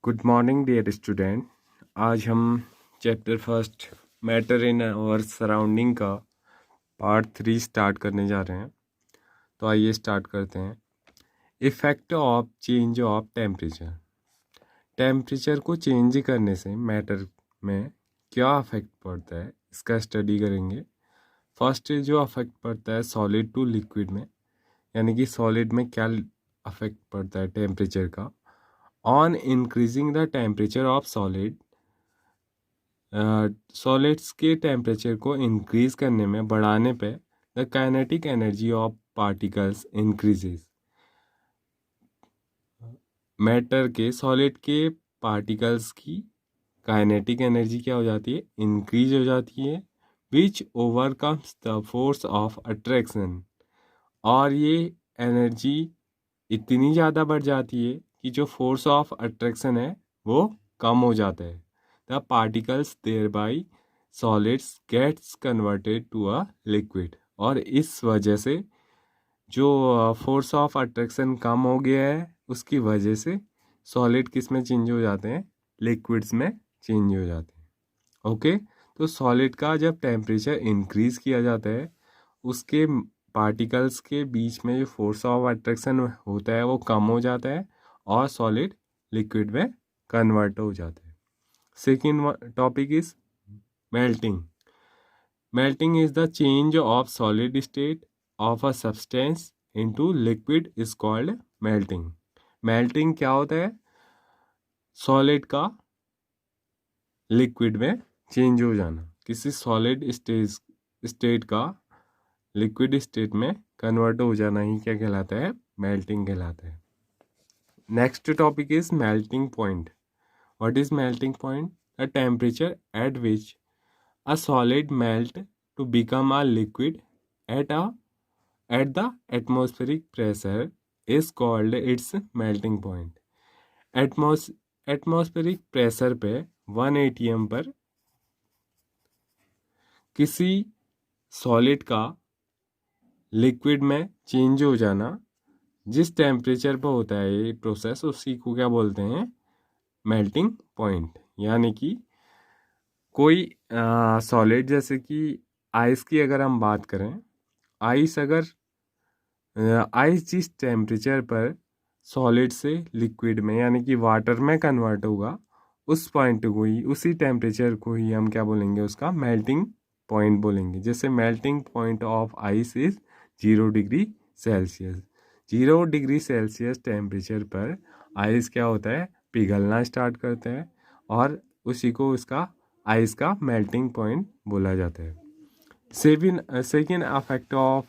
Good morning dear student. आज हम chapter first matter in our surrounding का part 3 start करने जा रहे हैं। तो आइए स्टार्ट करते हैं। Effect of change of temperature. Temperature को चेंज करने से मैटर में क्या अफेक्ट पड़ता है, इसका स्टडी करेंगे। फर्स्ट जो अफेक्ट पड़ता है सॉलिड टू लिक्विड में, यानी कि सॉलिड में क्या अफेक्ट पड़ता है टेम्परेचर का। On increasing the temperature of solid, solids के टेम्परेचर को इंक्रीज करने में, बढ़ाने पे the kinetic energy of particles increases. Matter के सॉलिड के पार्टिकल्स की काइनेटिक एनर्जी क्या हो जाती है, इंक्रीज हो जाती है। Which overcomes the force of attraction, और ये एनर्जी इतनी ज़्यादा बढ़ जाती है कि जो फोर्स ऑफ अट्रैक्शन है वो कम हो जाता है। The particles thereby solids gets converted to a liquid, और इस वजह से जो फोर्स ऑफ अट्रैक्शन कम हो गया है उसकी वजह से सॉलिड किस में चेंज हो जाते हैं, लिक्विड्स में चेंज हो जाते हैं। ओके, तो सॉलिड का जब टेम्परेचर इंक्रीज किया जाता है उसके पार्टिकल्स के बीच में जो फोर्स ऑफ अट्रैक्शन होता है वो कम हो जाता है और सॉलिड लिक्विड में कन्वर्ट हो जाता है। Second topic is melting. Melting is the change of solid state of a substance into liquid is called melting. Melting क्या होता है, सॉलिड का लिक्विड में चेंज हो जाना। किसी सॉलिड स्टेट का लिक्विड स्टेट में कन्वर्ट हो जाना ही क्या कहलाता है, मेल्टिंग कहलाता है। Next topic is melting point. What is melting point? The temperature at which a solid melt to become a liquid at the atmospheric pressure is called its melting point. Atmospheric pressure पे 1 atm पर किसी solid का liquid में change हो जाना, जिस temperature पर होता है ये प्रोसेस, उसी को क्या बोलते हैं, मेल्टिंग पॉइंट। यानी कि कोई सॉलिड, जैसे कि आइस की अगर हम बात करें, आइस जिस टेम्परेचर पर सॉलिड से लिक्विड में यानी कि वाटर में कन्वर्ट होगा, उस पॉइंट को ही, उसी टेम्परेचर को ही हम क्या बोलेंगे, उसका मेल्टिंग पॉइंट बोलेंगे। जैसे melting point of ice is 0 degree Celsius. 0 degree Celsius temperature पर आइस क्या होता है, पिघलना स्टार्ट करता है, और उसी को उसका आइस का मेल्टिंग पॉइंट बोला जाता है। Second affect of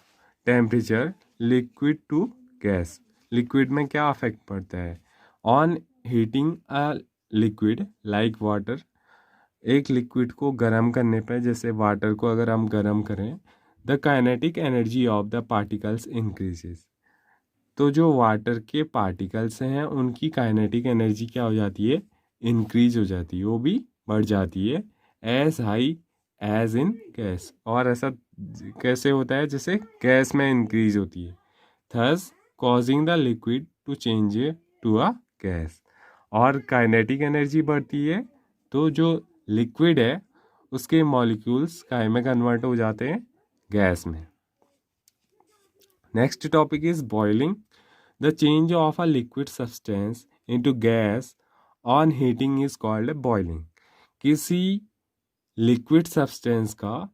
temperature liquid to gas. Liquid में क्या अफेक्ट पड़ता है? On heating a liquid like water. एक लिक्विड को गर्म करने पर, जैसे वाटर को अगर हम गर्म करें, the kinetic energy of the particles increases. तो जो वाटर के पार्टिकल्स हैं उनकी काइनेटिक एनर्जी क्या हो जाती है, इंक्रीज हो जाती है, वो भी बढ़ जाती है, as high as in gas. और ऐसा कैसे होता है, जैसे गैस में इंक्रीज होती है, thus causing the liquid to change to a gas. और काइनेटिक एनर्जी बढ़ती है तो जो लिक्विड है उसके मॉलिक्यूल्स काय में कन्वर्ट हो जाते हैं, गैस में। Next topic is boiling. The change of a liquid substance into gas on heating is called boiling. किसी लिक्विड सब्सटेंस का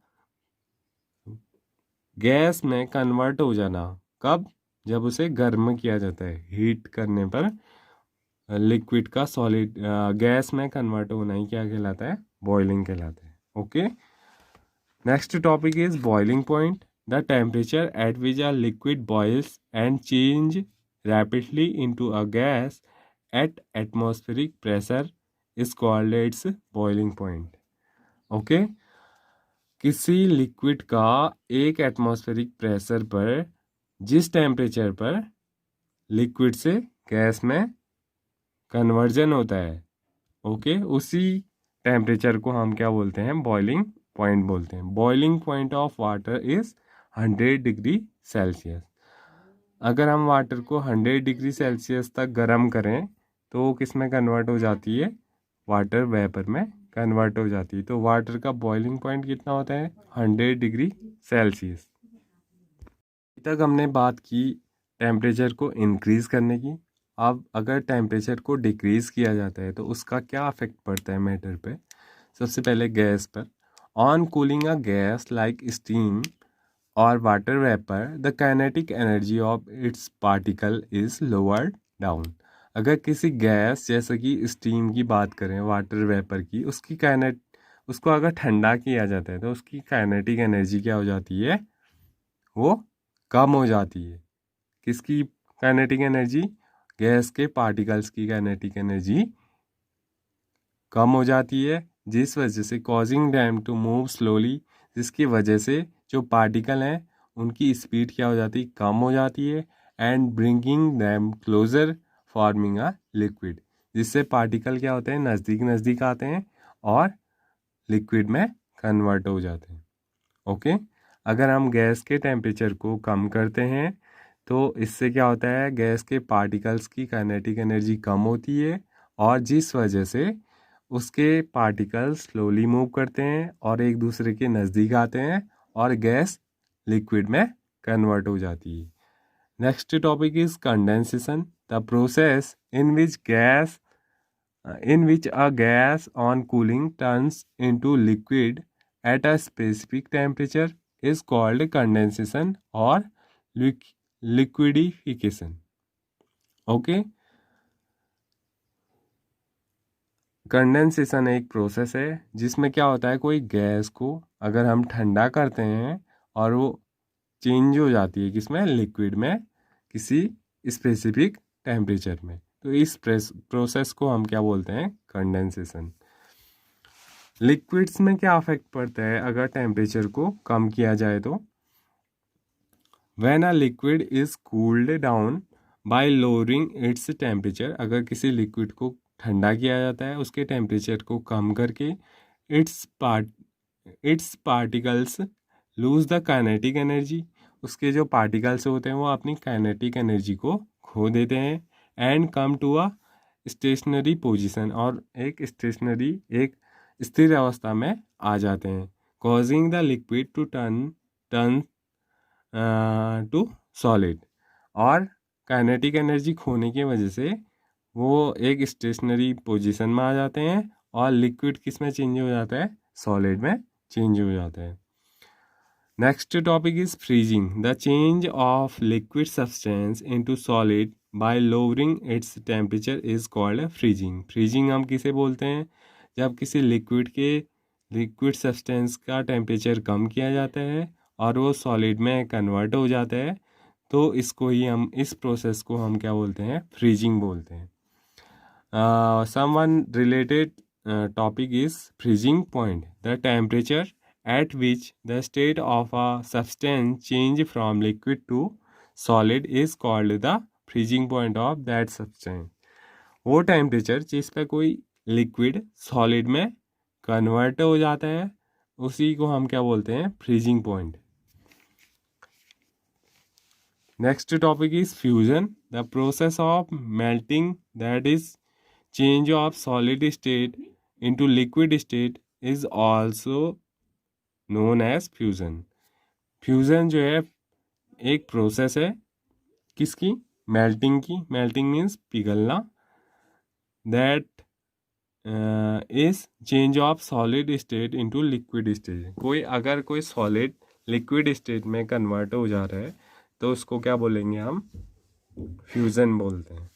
गैस में कन्वर्ट हो जाना, कब? जब उसे गर्म किया जाता है, हीट करने पर लिक्विड का सॉलिड गैस में कन्वर्ट होना ही क्या कहलाता है, बॉइलिंग कहलाता है। Okay, next topic is boiling point. The temperature at which a liquid boils and change rapidly into a gas at atmospheric pressure is called its boiling point. Okay, किसी liquid का एक atmospheric pressure पर जिस temperature पर liquid से gas में conversion होता है, ओके, उसी टेम्परेचर को हम क्या बोलते हैं, बॉइलिंग पॉइंट बोलते हैं। Boiling point of water is 100 degree Celsius. अगर हम वाटर को 100 डिग्री सेल्सियस तक गर्म करें तो वो किस में कन्वर्ट हो जाती है, वाटर वेपर में कन्वर्ट हो जाती है। तो वाटर का बॉइलिंग पॉइंट कितना होता है, 100 डिग्री सेल्सियस। तक हमने बात की टेम्परेचर को इंक्रीज़ करने की। अब अगर टेम्परेचर को डिक्रीज़ किया जाता है तो उसका क्या अफेक्ट पड़ता है मैटर पे। सबसे पहले गैस पर। On cooling a gas like steam और water vapour the kinetic energy of its particle is lowered down. अगर किसी गैस जैसे कि स्टीम की बात करें, वाटर वेपर की, उसको अगर ठंडा किया जाता है तो उसकी काइनेटिक एनर्जी क्या हो जाती है, वो कम हो जाती है। किसकी काइनेटिक एनर्जी, गैस के पार्टिकल्स की काइनेटिक एनर्जी कम हो जाती है, जिस वजह से causing them to move slowly, जिसकी वजह से जो पार्टिकल हैं उनकी स्पीड क्या हो जाती है, कम हो जाती है। And bringing them closer forming a liquid, जिससे पार्टिकल क्या होते हैं, नज़दीक नज़दीक आते हैं और लिक्विड में कन्वर्ट हो जाते हैं। ओके, अगर हम गैस के टेम्परेचर को कम करते हैं तो इससे क्या होता है, गैस के पार्टिकल्स की काइनेटिक एनर्जी कम होती है और जिस वजह से उसके पार्टिकल्स स्लोली मूव करते हैं और एक दूसरे के नज़दीक आते हैं और गैस लिक्विड में कन्वर्ट हो जाती है। Next topic is condensation, the process in which a gas on cooling turns into liquid at a specific temperature is called condensation or liquidification. Okay, condensation एक प्रोसेस है जिसमें क्या होता है, कोई गैस को अगर हम ठंडा करते हैं और वो चेंज हो जाती है किसमें, लिक्विड में, किसी स्पेसिफिक टेम्परेचर में, तो इस प्रोसेस को हम क्या बोलते हैं, कंडेंसेशन। लिक्विड्स में क्या अफेक्ट पड़ता है अगर टेम्परेचर को कम किया जाए तो। When a liquid is cooled down by lowering its temperature, अगर किसी लिक्विड को ठंडा किया जाता है उसके टेम्परेचर को कम करके, it's particles lose the kinetic energy, उसके जो पार्टिकल्स होते हैं वो अपनी काइनेटिक एनर्जी को खो देते हैं। And come to a stationary position, और एक स्थिर अवस्था में आ जाते हैं। Causing the liquid to turn to solid, और काइनेटिक एनर्जी खोने की वजह से वो एक स्टेशनरी पोजीशन में आ जाते हैं और लिक्विड किस में चेंज हो जाता है, सॉलिड में चेंज हो जाता है। Next topic is freezing, the change of liquid substance into solid bye lowering its temperature is called freezing. Freezing हम किसे बोलते हैं, जब किसी लिक्विड सब्सटेंस का टेम्परेचर कम किया जाता है और वो सॉलिड में कन्वर्ट हो जाता है, तो इस प्रोसेस को हम क्या बोलते हैं, फ्रीजिंग बोलते हैं। Someone related topic is freezing point, the temperature at which the state of a substance change from liquid to solid is called the freezing point of that substance. वो टेम्परेचर जिस पे कोई लिक्विड सॉलिड में convert हो जाता है उसी को हम क्या बोलते हैं, freezing point. Next topic is fusion, the process of melting, that is change of solid state into liquid state is also known as fusion. Fusion जो है एक प्रोसेस है किसकी, मेल्टिंग की, मेल्टिंग मीन्स पिघलना, that is change of solid state into liquid state. अगर कोई solid liquid state में कन्वर्ट हो जा रहा है तो उसको क्या बोलेंगे हम, फ्यूज़न बोलते हैं।